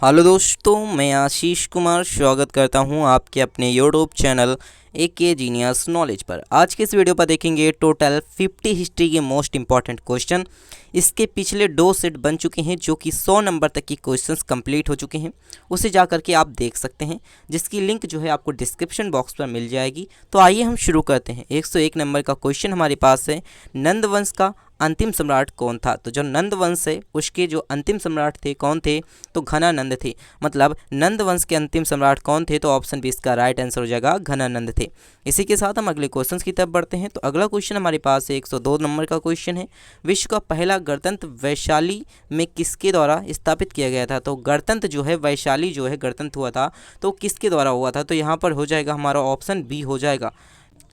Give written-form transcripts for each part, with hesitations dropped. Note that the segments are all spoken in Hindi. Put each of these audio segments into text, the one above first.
हेलो दोस्तों, मैं आशीष कुमार स्वागत करता हूं आपके अपने YouTube channel AK genius knowledge पर। आज के इस वीडियो पर देखेंगे टोटल 50 हिस्ट्री के मोस्ट इंपॉर्टेंट क्वेश्चन। इसके पिछले 2 सेट बन चुके हैं जो कि 100 नंबर तक की क्वेश्चंस कंप्लीट हो चुके हैं, उसे जा करके आप देख सकते हैं, जिसकी लिंक जो है आपको डिस्क्रिप्शन बॉक्स पर मिल जाएगी। तो आइए हम शुरू करते हैं। 101 नंबर का क्वेश्चन हमारे पास है, नंद वंश का अंतिम सम्राट कौन था? तो जो नंद वंश है उसके जो अंतिम सम्राट थे कौन थे? तो घनानंद थे। मतलब नंद वंश के अंतिम सम्राट कौन थे? तो ऑप्शन बी इसका राइट आंसर हो जाएगा, घनानंद थे। इसी के साथ हम अगले क्वेश्चन की तरफ बढ़ते हैं। तो अगला क्वेश्चन हमारे पास 102 नंबर का क्वेश्चन है, विश्व का पहला गणतंत्र वैशाली में किसके द्वारा स्थापित किया गया था? तो गणतंत्र जो है वैशाली जो है गणतंत्र हुआ था, तो किसके द्वारा हुआ था? तो यहाँ पर हो जाएगा हमारा ऑप्शन बी हो जाएगा,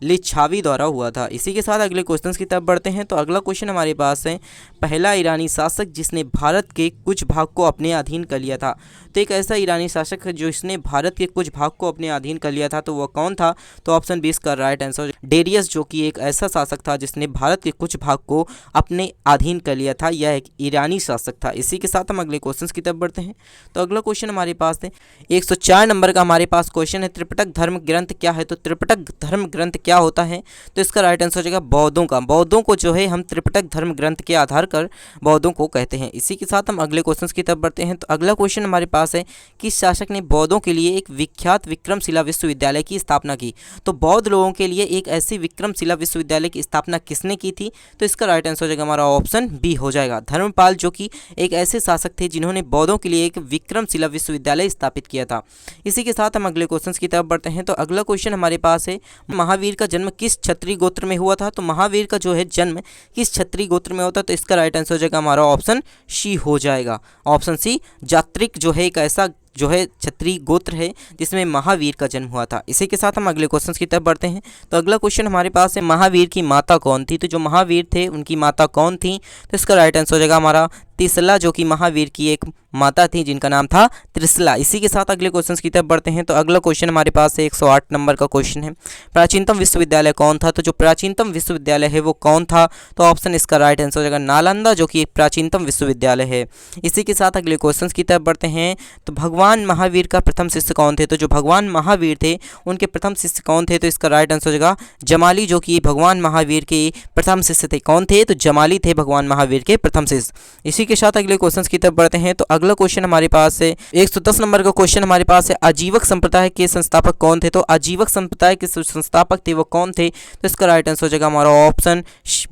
लिच्छावी द्वारा हुआ था। इसी के साथ अगले क्वेश्चन की तरफ बढ़ते हैं। तो अगला क्वेश्चन हमारे पास है, पहला ईरानी शासक जिसने भारत के कुछ भाग को अपने अधीन कर लिया था। तो एक ऐसा ईरानी शासक है जो इसने भारत के कुछ भाग को अपने अधीन कर लिया था, तो वह कौन था? तो ऑप्शन 20 का राइट आंसर डेरियस, जो कि एक ऐसा शासक था जिसने भारत के कुछ भाग को अपने अधीन कर लिया था। यह एक ईरानी शासक था। इसी के साथ हम अगले क्वेश्चन की तरफ बढ़ते हैं। तो अगला क्वेश्चन हमारे पास है 104 नंबर का हमारे पास क्वेश्चन है, त्रिपिटक धर्म ग्रंथ क्या है? तो त्रिपिटक धर्म ग्रंथ क्या होता है? तो इसका राइट आंसर हो जाएगा बौद्धों का। बौद्धों को जो है हम त्रिपिटक धर्म ग्रंथ के आधार पर बौद्धों को कहते हैं। इसी के साथ हम अगले क्वेश्चन की तरफ बढ़ते हैं। तो अगला क्वेश्चन हमारे पास है, किस शासक ने बौद्धों के लिए एक विख्यात विक्रमशिला विश्वविद्यालय की स्थापना की? तो बौद्ध लोगों के लिए एक ऐसी विक्रमशिला विश्वविद्यालय की स्थापना किसने की थी? तो इसका राइट आंसर हो जाएगा हमारा ऑप्शन बी हो जाएगा, धर्मपाल, जो कि एक ऐसे शासक थे जिन्होंने बौद्धों के लिए एक विक्रमशिला विश्वविद्यालय स्थापित किया था। इसी के साथ हम अगले क्वेश्चन की तरफ बढ़ते हैं। तो अगला क्वेश्चन हमारे पास है, महावीर का जन्म किस क्षत्रिय गोत्र में हुआ था? तो महावीर का जो है जन्म किस क्षत्रिय गोत्र में होता है? तो इसका राइट आंसर हो जाएगा हमारा ऑप्शन सी हो जाएगा, ऑप्शन सी। जात्रिक जो है एक ऐसा जो है क्षत्रिय गोत्र है जिसमें महावीर का जन्म हुआ था। इसी के साथ हम अगले क्वेश्चन की तरफ बढ़ते हैं। तो अगला क्वेश्चन हमारे पास है, महावीर की माता कौन थी? तो जो महावीर थे उनकी माता कौन थी? तो इसका राइट आंसर हो जाएगा हमारा त्रिशला, जो कि महावीर की एक माता थी जिनका नाम था त्रिशला। इसी के साथ अगले क्वेश्चन की तरफ बढ़ते हैं। तो अगला क्वेश्चन हमारे पास 108 नंबर का क्वेश्चन है, प्राचीनतम विश्वविद्यालय कौन था? तो जो प्राचीनतम विश्वविद्यालय है वो कौन था? तो ऑप्शन इसका राइट आंसर हो जाएगा नालंदा, जो कि एक प्राचीनतम विश्वविद्यालय है। इसी के साथ अगले क्वेश्चन की तरफ बढ़ते हैं। तो भगवान महावीर का प्रथम शिष्य कौन थे? तो जो भगवान महावीर थे उनके प्रथम शिष्य कौन थे? तो इसका राइट आंसर हो जाएगा जमाली, जो कि भगवान महावीर के प्रथम शिष्य थे। कौन थे? तो जमाली थे भगवान महावीर के प्रथम शिष्य। इसी के साथ अगले क्वेश्चन की तरफ बढ़ते हैं। तो अगला क्वेश्चन हमारे पास है 110 नंबर का क्वेश्चन हमारे पास है, आजीवक संप्रदाय के संस्थापक कौन थे? तो आजीवक संप्रदाय के संस्थापक थे वो कौन थे? तो इसका राइट आंसर हो जाएगा हमारा ऑप्शन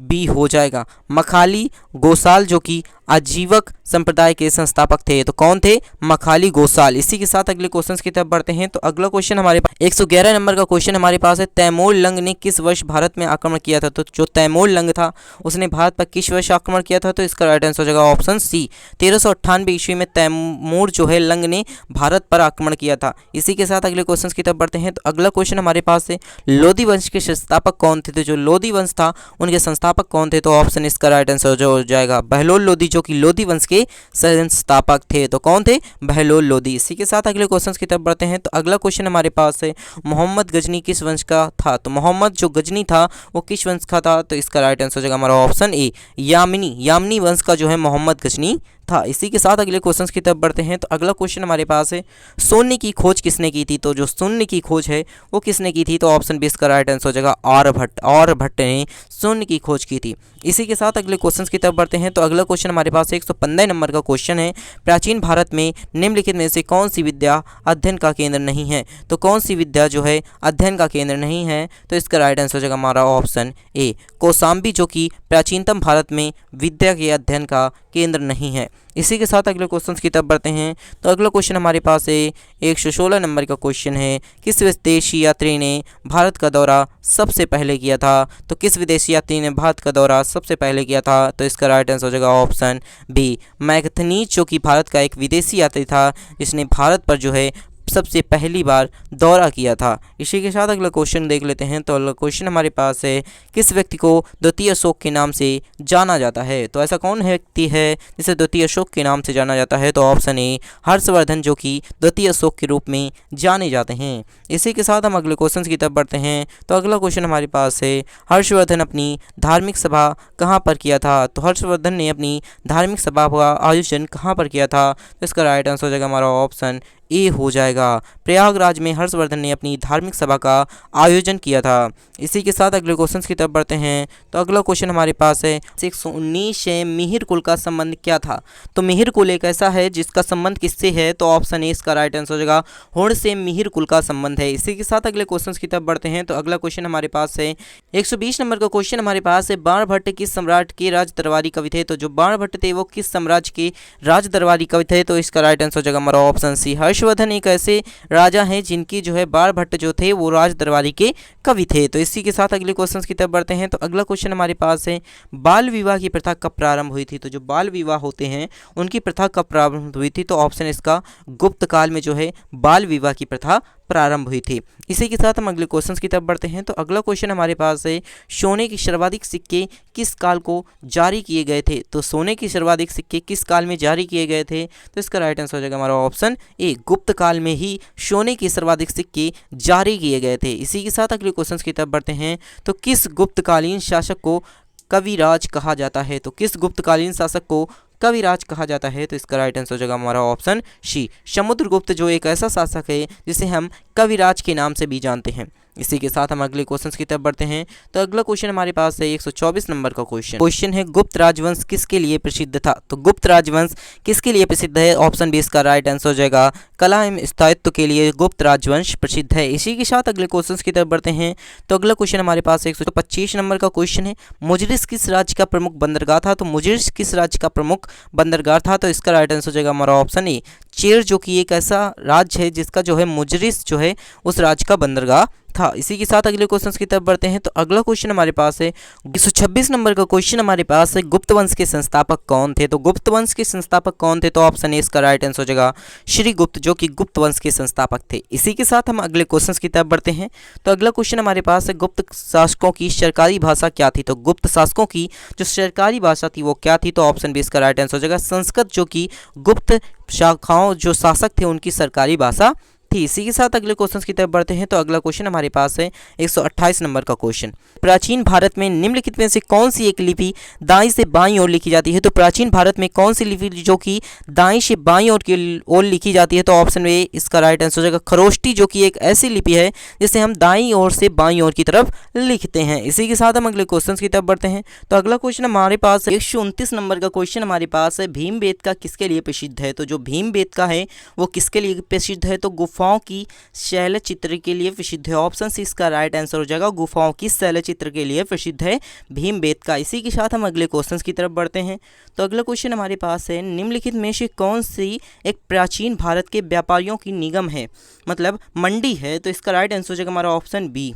बी हो जाएगा, मखाली गोसाल, जो कि आजीवक संप्रदाय के संस्थापक थे। तो कौन थे? मखाली गोसाल। इसी के साथ अगले क्वेश्चन की तरफ बढ़ते हैं। तो अगला क्वेश्चन हमारे पास 111 नंबर का क्वेश्चन हमारे पास है, तैमूर लंग ने किस वर्ष भारत में आक्रमण किया था? तो जो तैमूर लंग था उसने भारत पर किस वर्ष आक्रमण किया था? तो इसका राइट आंसर हो जाएगा ऑप्शन सी, 1398 ईस्वी में तैमूर जो है लंग ने भारत पर आक्रमण किया था। इसी के साथ अगले क्वेश्चन की तरफ बढ़ते हैं। तो अगला क्वेश्चन हमारे पास है, लोधी वंश के संस्थापक कौन थे? तो जो लोधी वंश था उनके संस्थापक कौन थे? तो ऑप्शन इसका राइट आंसर हो जाएगा बहलोल लोधी, जो कि लोधी वंश के संस्थापक थे। तो कौन थे? बहलोल लोधी। इसी के साथ अगले क्वेश्चन की तरफ बढ़ते हैं। तो अगला क्वेश्चन हमारे पास है, मोहम्मद गजनी किस वंश का था? तो मोहम्मद जो गजनी था वो किस वंश का था? तो इसका राइट आंसर हो जाएगा हमारा ऑप्शन ए, यामिनी वंश का जो है मोहम्मद गजनी था। इसी के साथ अगले क्वेश्चन की तरफ बढ़ते हैं। तो अगला क्वेश्चन हमारे पास है, शून्य की खोज किसने की थी? तो जो शून्य की खोज है वो किसने की थी? तो ऑप्शन 20 का राइट आंसर हो जाएगा आर्यभट्ट ने शून्य की खोज की थी। इसी के साथ अगले क्वेश्चन की तरफ बढ़ते हैं। तो अगला क्वेश्चन हमारे पास 115 नंबर का क्वेश्चन है, प्राचीन भारत में निम्नलिखित में से कौन सी विद्या अध्ययन का केंद्र नहीं है? तो कौन सी विद्या जो है अध्ययन का केंद्र नहीं है? तो इसका राइट आंसर हो जाएगा हमारा ऑप्शन ए, कौशाम्बी, जो कि प्राचीनतम भारत में विद्या के अध्ययन का केंद्र नहीं है। इसी के साथ अगले क्वेश्चन की तरफ बढ़ते हैं। तो अगला क्वेश्चन हमारे पास है 116 नंबर का क्वेश्चन है, किस विदेशी यात्री ने भारत का दौरा सबसे पहले किया था? तो किस विदेशी यात्री ने भारत का दौरा सबसे पहले किया था? तो इसका राइट आंसर हो जाएगा ऑप्शन बी, मैगथनीज, जो कि भारत का एक विदेशी यात्री था जिसने भारत पर जो है सबसे पहली बार दौरा किया था। इसी के साथ अगला क्वेश्चन देख लेते हैं। तो अगला क्वेश्चन हमारे पास है, किस व्यक्ति को द्वितीय अशोक के नाम से जाना जाता है? तो ऐसा कौन व्यक्ति है जिसे द्वितीय अशोक के नाम से जाना जाता है? तो ऑप्शन ए हर्षवर्धन, जो कि द्वितीय अशोक के रूप में जाने जाते हैं। इसी के साथ हम अगले क्वेश्चन की तरफ बढ़ते हैं। तो अगला क्वेश्चन हमारे पास है, हर्षवर्धन अपनी धार्मिक सभा कहाँ पर किया था? तो हर्षवर्धन ने अपनी धार्मिक सभा का आयोजन कहाँ पर किया था? तो इसका राइट आंसर हो जाएगा हमारा ऑप्शन ए हो जाएगा। प्रयागराज में हर्षवर्धन ने अपनी धार्मिक सभा का आयोजन किया था। इसी के साथ अगले क्वेश्चन की तरफ बढ़ते हैं। तो अगला क्वेश्चन हमारे पास है, 119 से मिहिर कुल का संबंध क्या था? तो मिहिर कुल एक ऐसा है जिसका संबंध किससे है? तो ऑप्शन ए इसका राइट आंसर हो जाएगा, होड़ से मिहिर कुल का संबंध है। इसी के साथ अगले क्वेश्चन की तरफ बढ़ते हैं। तो अगला क्वेश्चन हमारे पास है, 120 नंबर का क्वेश्चन हमारे पास है, बाणभट्ट किस सम्राट के राज दरबारी कवि थे? तो जो बाणभट्ट थे वो किस साम्राज्य के राज दरबारी कवि थे? तो इसका राइट आंसर हो जाएगा हमारा ऑप्शन सी, हर्षवर्धन एक ऐसे राजा हैं जिनकी जो है बाणभट्ट जो थे वो राज दरबारी के कवि थे। तो इसी के साथ अगले क्वेश्चन की तरफ बढ़ते हैं। तो अगला क्वेश्चन हमारे पास है, बाल विवाह की प्रथा कब प्रारंभ हुई थी? तो जो बाल विवाह होते हैं उनकी प्रथा कब प्रारंभ हुई थी? तो ऑप्शन इसका गुप्त काल में जो है बाल विवाह की प्रथा प्रारंभ हुई थी। इसी के साथ हम अगले क्वेश्चन की तरफ बढ़ते हैं। तो अगला क्वेश्चन हमारे पास है, सोने के सर्वाधिक सिक्के किस काल को जारी किए गए थे? तो सोने के सर्वाधिक सिक्के किस काल में जारी किए गए थे? तो इसका राइट आंसर हो जाएगा हमारा ऑप्शन ए, गुप्त काल में ही सोने के सर्वाधिक सिक्के जारी किए गए थे। इसी के साथ अगले क्वेश्चन की तरफ बढ़ते हैं। तो किस गुप्तकालीन शासक को कविराज कहा जाता है? तो किस गुप्तकालीन शासक को कविराज कहा जाता है? तो इसका राइट आंसर हो जाएगा हमारा ऑप्शन सी, समुद्रगुप्त, जो एक ऐसा शासक है जिसे हम कविराज के नाम से भी जानते हैं। इसी के साथ हम अगले क्वेश्चन की तरफ बढ़ते हैं। तो अगला क्वेश्चन हमारे पास है 124 नंबर का क्वेश्चन है, गुप्त राजवंश किसके लिए प्रसिद्ध था? तो गुप्त राजवंश किसके लिए प्रसिद्ध है? ऑप्शन बी इसका राइट आंसर हो जाएगा, कला एवं स्थायित्व के लिए गुप्त राजवंश प्रसिद्ध है। इसी के साथ अगले क्वेश्चन की तरफ बढ़ते हैं। तो अगला क्वेश्चन हमारे पास 125 नंबर का क्वेश्चन है, मुजरिस किस राज्य का प्रमुख बंदरगाह था? तो मुजरिस किस राज्य का प्रमुख बंदरगाह था? तो इसका राइट आंसर हो जाएगा हमारा ऑप्शन ए, चेर, जो कि एक ऐसा राज्य है जिसका जो है मुजरिस जो है उस राज्य का बंदरगाह था। इसी के साथ अगले क्वेश्चन की तरफ बढ़ते हैं। तो अगला क्वेश्चन हमारे पास है 126 नंबर का क्वेश्चन हमारे पास है, गुप्त वंश के संस्थापक कौन थे? तो गुप्त वंश के संस्थापक कौन थे? तो ऑप्शन ए इसका राइट आंसर हो जाएगा श्री गुप्त, जो कि गुप्त वंश के संस्थापक थे। इसी के साथ हम अगले क्वेश्चन की तरफ बढ़ते हैं। तो अगला क्वेश्चन हमारे पास है, गुप्त शासकों की सरकारी भाषा क्या थी? तो गुप्त शासकों की जो सरकारी भाषा थी वो क्या थी? तो ऑप्शन बी इसका राइट आंसर हो जाएगा संस्कृत, जो कि गुप्त शाखाओं जो शासक थे उनकी सरकारी भाषा थी। इसी के साथ अगले क्वेश्चन की तरफ बढ़ते हैं। तो अगला क्वेश्चन हमारे पास है 128 नंबर का क्वेश्चन, प्राचीन भारत में निम्नलिखित में से कौन सी एक लिपि दाईं से बाईं ओर लिखी जाती है? तो प्राचीन भारत में कौन सी लिपि जो कि दाईं से बाईं ओर की ओर लिखी जाती है? तो ऑप्शन ए इसका राइट आंसर हो जाएगा खरोष्टी, जो कि एक ऐसी लिपि है जिसे हम दाईं ओर से बाईं ओर की तरफ लिखते हैं। इसी के साथ हम अगले क्वेश्चन की तरफ बढ़ते हैं। तो अगला क्वेश्चन हमारे पास 129 नंबर का क्वेश्चन हमारे पास है, भीमबेटका किसके लिए प्रसिद्ध है? तो जो भीमबेटका है वो किसके लिए प्रसिद्ध है? तो गुफाओं की शैल चित्र के लिए प्रसिद्ध है। ऑप्शन सी इसका राइट आंसर हो जाएगा, गुफाओं की शैल चित्र के लिए प्रसिद्ध है भीमबेटका। इसी के साथ हम अगले क्वेश्चन की तरफ बढ़ते हैं। तो अगला क्वेश्चन हमारे पास है, निम्नलिखित में से कौन सी एक प्राचीन भारत के व्यापारियों की निगम है, मतलब मंडी है? तो इसका राइट आंसर हो जाएगा हमारा ऑप्शन बी,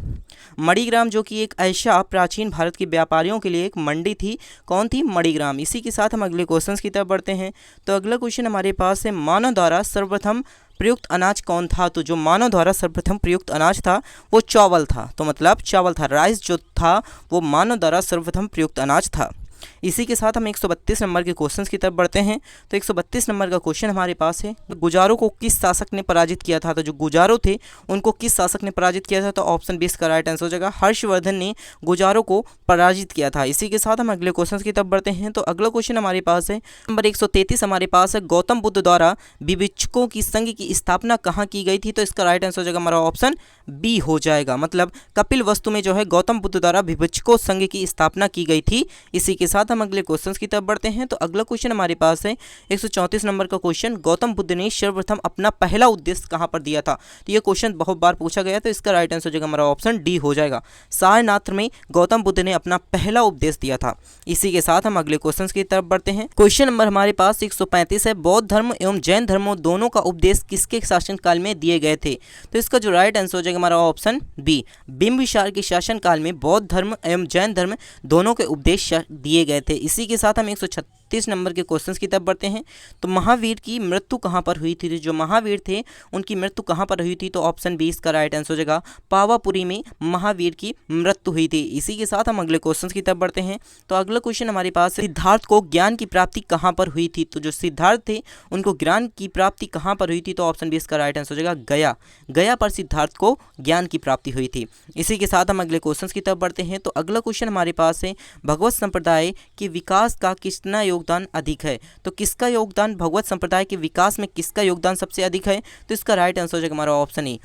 मणिग्राम, जो कि एक ऐसा प्राचीन भारत के व्यापारियों के लिए एक मंडी थी। कौन थी? मणिग्राम। इसी के साथ हम अगले क्वेश्चन की तरफ बढ़ते हैं। तो अगला क्वेश्चन हमारे पास है, मानव द्वारा सर्वप्रथम प्रयुक्त अनाज कौन था? तो जो मानव द्वारा सर्वप्रथम प्रयुक्त अनाज था वो चावल था। तो मतलब चावल था, राइस जो था वो मानव द्वारा सर्वप्रथम प्रयुक्त अनाज था। इसी के साथ हम 132 नंबर के क्वेश्चन की तरफ बढ़ते हैं। तो 132 नंबर का क्वेश्चन हमारे पास है, गुजारों को किस शासक ने पराजित किया था? तो जो गुजारों थे उनको किस शासक ने पराजित किया था? तो ऑप्शन 20 का राइट आंसर हो जाएगा, हर्षवर्धन ने गुजारों को पराजित किया था। इसी के साथ हम अगले क्वेश्चन की तरफ बढ़ते हैं। तो अगला क्वेश्चन हमारे पास है नंबर 133 हमारे पास है, गौतम बुद्ध द्वारा विवेचकों की संघ की स्थापना कहाँ की गई थी? तो इसका राइट आंसर हो जाएगा हमारा ऑप्शन बी हो जाएगा, मतलब कपिल वस्तु में जो है गौतम बुद्ध द्वारा विवेचकों संघ की स्थापना की गई थी। इसी के साथ हम अगले क्वेश्चंस की तरफ बढ़ते हैं। तो अगला क्वेश्चन हमारे पास है 134 नंबर का क्वेश्चन, गौतम बुद्ध ने सर्वप्रथम अपना पहला उपदेश कहां पर दिया था? तो ये क्वेश्चन बहुत बार पूछा गया, तो इसका राइट आंसर हो जाएगा हमारा ऑप्शन डी हो जाएगा, सारनाथ में गौतम बुद्ध ने अपना पहला उपदेश दिया था। इसी के साथ हम अगले क्वेश्चन की तरफ बढ़ते हैं। क्वेश्चन नंबर हमारे पास 135 है, बौद्ध धर्म एवं जैन धर्मों दोनों का उपदेश किसके शासनकाल में दिए गए थे? तो इसका जो राइट आंसर हो जाएगा हमारा ऑप्शन बी, बिंबिसार के शासनकाल में बौद्ध धर्म एवं जैन धर्म दोनों के उपदेश दिए गए थे। इसी के साथ हम 36 नंबर के क्वेश्चन की तरफ बढ़ते हैं। तो महावीर की मृत्यु कहाँ पर हुई थी? जो महावीर थे उनकी मृत्यु कहाँ पर हुई थी? तो ऑप्शन 20 का राइट आंसर हो जाएगा पावापुरी में महावीर की मृत्यु हुई थी। इसी के साथ हम अगले क्वेश्चन की तरफ बढ़ते हैं। तो अगला क्वेश्चन हमारे पास है, सिद्धार्थ को ज्ञान की प्राप्ति कहाँ पर हुई थी? तो जो सिद्धार्थ थे उनको ज्ञान की प्राप्ति कहाँ पर हुई थी? तो ऑप्शन 20 का राइट आंसर हो जाएगा गया। गया पर सिद्धार्थ को ज्ञान की प्राप्ति हुई थी। इसी के साथ हम अगले क्वेश्चन की तरफ बढ़ते हैं। तो अगला क्वेश्चन हमारे पास है, भगवत संप्रदाय के विकास का कितना योगदान अधिक है? तो किसका योगदान, भगवत संप्रदाय के विकास में किसका योगदान सबसे अधिक है? तो इसका राइट आंसर हो जाएगा हमारा ऑप्शन ए,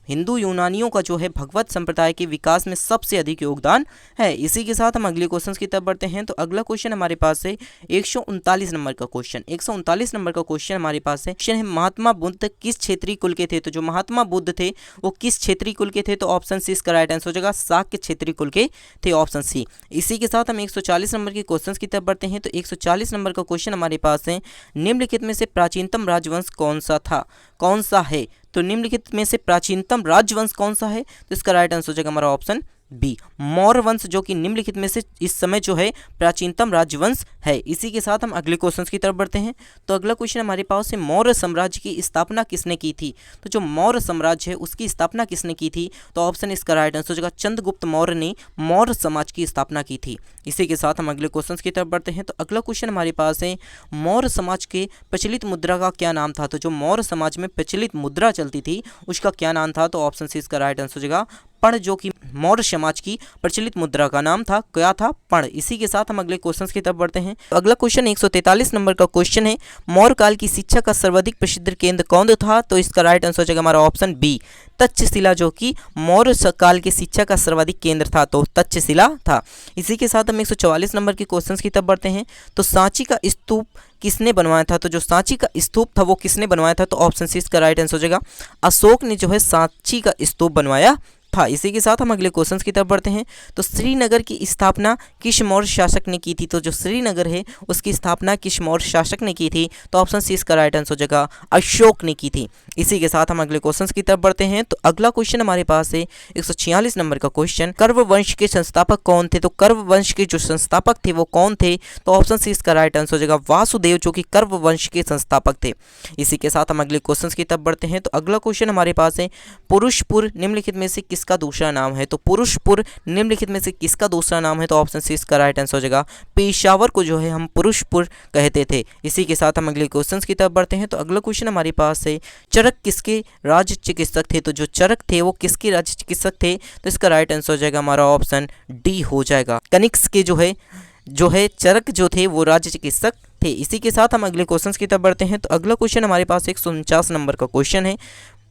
हिंदू यूनानियों का जो है भगवत संप्रदाय के विकास में सबसे अधिक योगदान है। इसी के साथ हम अगले क्वेश्चन की तरफ बढ़ते हैं। तो अगला क्वेश्चन हमारे पास है 139 नंबर का क्वेश्चन। 139 नंबर का क्वेश्चन हमारे पास है, क्वेश्चन है महात्मा बुद्ध किस क्षेत्रीय कुल के थे? तो जो महात्मा बुद्ध थे वो किस क्षेत्रीय कुल के थे? तो ऑप्शन सी इसका राइट आंसर हो जाएगा शाक्य क्षेत्रीय कुल के थे, ऑप्शन सी। इसी के साथ हम 140 नंबर के क्वेश्चन की तरफ बढ़ते हैं। तो 140 नंबर का क्वेश्चन हमारे पास है, निम्नलिखित में से प्राचीनतम राजवंश कौन सा था, कौन सा है? तो निम्नलिखित में से प्राचीनतम राजवंश कौन सा है? तो इसका राइट आंसर हो जाएगा हमारा ऑप्शन बी, मौर्य वंश, जो कि निम्नलिखित में से इस समय जो है प्राचीनतम राजवंश है। इसी के साथ हम अगले क्वेश्चन की तरफ बढ़ते हैं। तो अगला क्वेश्चन हमारे पास है, मौर्य साम्राज्य की स्थापना किसने की थी? तो जो मौर्य साम्राज्य है उसकी स्थापना किसने की थी? तो ऑप्शन इसका राइट आंसर हो जाएगा चंद्रगुप्त मौर्य ने मौर्य समाज की स्थापना की थी। इसी के साथ हम अगले क्वेश्चन की तरफ बढ़ते हैं। तो अगला क्वेश्चन हमारे पास है, मौर्य समाज के प्रचलित मुद्रा का क्या नाम था? तो जो मौर्य समाज में प्रचलित मुद्रा चलती थी उसका क्या नाम था? तो ऑप्शन सी इसका राइट आंसर हो जाएगा पण, जो कि मौर्य समाज की प्रचलित मुद्रा का नाम था, क्या था? पण। इसी के साथ हम अगले क्वेश्चन की तरफ बढ़ते हैं। अगला क्वेश्चन 143 नंबर का क्वेश्चन है, मौर्य काल की शिक्षा का सर्वाधिक प्रसिद्ध केंद्र कौन था? तो इसका राइट आंसर हो जाएगा हमारा ऑप्शन बी, तक्षशिला, जो कि मौर्य काल की शिक्षा का सर्वाधिक केंद्र था, तो तक्षशिला था। इसी के साथ हम 144 नंबर के क्वेश्चन की तरफ बढ़ते हैं। तो सांची का स्तूप किसने बनवाया था? तो जो सांची का स्तूप था वो किसने बनवाया था? तो ऑप्शन सी इसका राइट आंसर हो जाएगा अशोक ने जो है सांची का स्तूप बनवाया था। इसी के साथ हम अगले क्वेश्चन की तरफ बढ़ते हैं। तो श्रीनगर की स्थापना किस मौर्य शासक ने की थी? तो जो श्रीनगर है उसकी स्थापना किस मौर्य शासक ने की थी? तो ऑप्शन सी इसका राइट आंसर हो जाएगा अशोक ने की थी। इसी के साथ हम अगले क्वेश्चन की तरफ बढ़ते हैं। तो अगला क्वेश्चन हमारे पास है 146 नंबर का क्वेश्चन, कर्व वंश के संस्थापक कौन थे? तो कर्व वंश के जो संस्थापक थे वो कौन थे? तो ऑप्शन सी इसका राइट आंसर हो जाएगा वासुदेव, जो कि कर्व वंश के संस्थापक थे। इसी के साथ हम अगले क्वेश्चन की तरफ बढ़ते हैं। तो अगला क्वेश्चन हमारे पास है, पुरुषपुर निम्नलिखित में से किसका दूसरा नाम है? तो पुरुषपुर निम्नलिखित में से किसका दूसरा नाम है? तो ऑप्शन सी इसका राइट आंसर हो जाएगा पेशावर को जो है हम पुरुषपुर कहते थे। इसी के साथ हम अगले क्वेश्चन की तरफ बढ़ते हैं। तो अगला क्वेश्चन हमारे पास है, चरक किसके राज्य चिकित्सक थे? तो जो चरक थे वो किसके राज्य चिकित्सक थे? तो इसका राइट आंसर हो जाएगा हमारा ऑप्शन डी हो जाएगा, कनिष्क के जो है चरक जो थे वो राज्य चिकित्सक थे। इसी के साथ हम अगले क्वेश्चन की तरफ बढ़ते हैं। तो अगला क्वेश्चन हमारे पास 149 नंबर का क्वेश्चन है,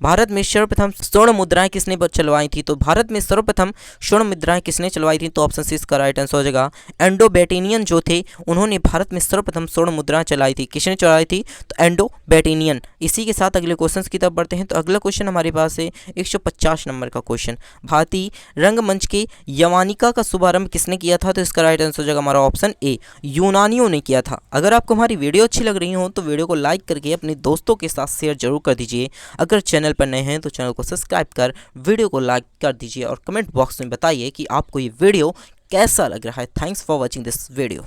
भारत में सर्वप्रथम स्वर्ण मुद्राएं किसने चलवाई थी? तो भारत में सर्वप्रथम स्वर्ण मुद्राएं किसने चलवाई थी? तो ऑप्शन सी इसका राइट आंसर हो जाएगा एंडो-बेटेनियन जो थे उन्होंने भारत में सर्वप्रथम स्वर्ण मुद्राएं चलाई थी। किसने चलाई थी? तो एंडो-बेटेनियन। इसी के साथ अगले क्वेश्चन की तरफ बढ़ते हैं। तो अगला क्वेश्चन हमारे पास है 150 नंबर का क्वेश्चन, भारतीय रंगमंच के यवनिका का शुभारंभ किसने किया था? तो इसका राइट आंसर हो जाएगा हमारा ऑप्शन ए, यूनानियों ने किया था। अगर आपको हमारी वीडियो अच्छी लग रही हो तो वीडियो को लाइक करके अपने दोस्तों के साथ शेयर जरूर कर दीजिए। अगर चैनल पर नए हैं तो चैनल को सब्सक्राइब कर वीडियो को लाइक कर दीजिए और कमेंट बॉक्स में बताइए कि आपको ये वीडियो कैसा लग रहा है। Thanks for watching this video.